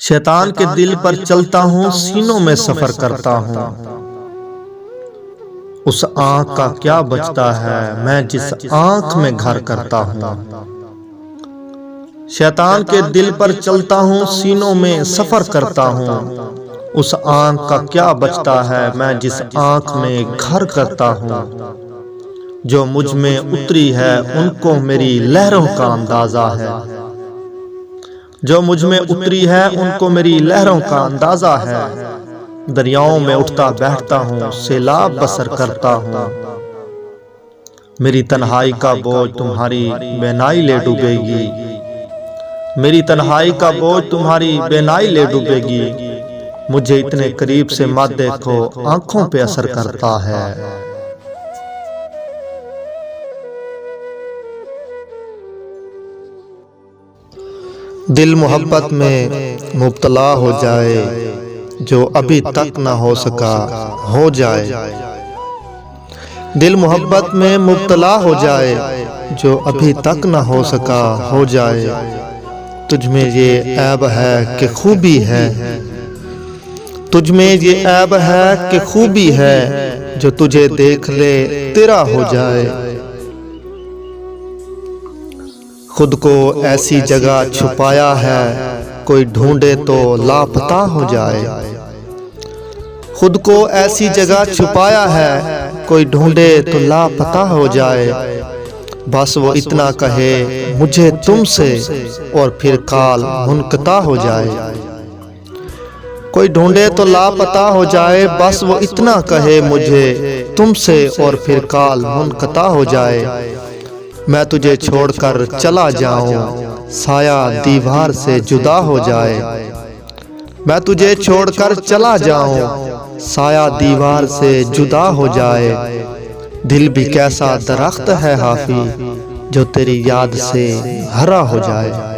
शैतान के दिल पर चलता हूँ, सीनों में सफर करता हूँ। उस आंख का क्या बचता है, मैं जिस आंख में घर करता हूँ। शैतान के दिल पर चलता हूँ, सीनों में सफर करता हूँ। उस आंख का क्या बचता है, मैं जिस आंख में घर करता हूँ। जो मुझ में उतरी है, उनको मेरी लहरों का अंदाजा है। जो मुझ में उतरी है, उनको मेरी लहरों का अंदाजा है। दरियाओं में उठता बैठता हूँ, सैलाब बसर करता हूँ। मेरी तन्हाई का बोझ तुम्हारी बेनाई ले डूबेगी। मेरी तन्हाई का बोझ तुम्हारी बेनाई ले डूबेगी। मुझे इतने करीब से मत देखो, आंखों पे असर करता है। दिल मोहब्बत में मुब्तला हो जाए, जो अभी तक न हो सका हो जाए। दिल मोहब्बत में मुब्तला हो जाए, जो अभी तक न हो सका हो जाए। तुझ में ये ऐब है कि खूबी है, तुझ में ये ऐब है कि खूबी है। जो तुझे देख ले तेरा हो जाए। खुद को ऐसी जगह छुपाया है, कोई ढूंढे तो लापता हो जाए। खुद को ऐसी जगह छुपाया है, कोई ढूंढे तो लापता हो जाए। बस वो इतना कहे मुझे तुमसे, और फिर काल मुनक़ता हो जाए। कोई ढूंढे तो लापता हो जाए, बस वो इतना कहे मुझे तुमसे, और फिर काल मुनक़ता हो जाए। मैं तुझे छोड़कर चला जाऊं, साया दीवार से जुदा हो जाए। मैं तुझे छोड़कर चला जाऊं, साया दीवार से जुदा हो जाए। दिल भी कैसा दरख्त है हाफी, जो तेरी याद से हरा हो जाए।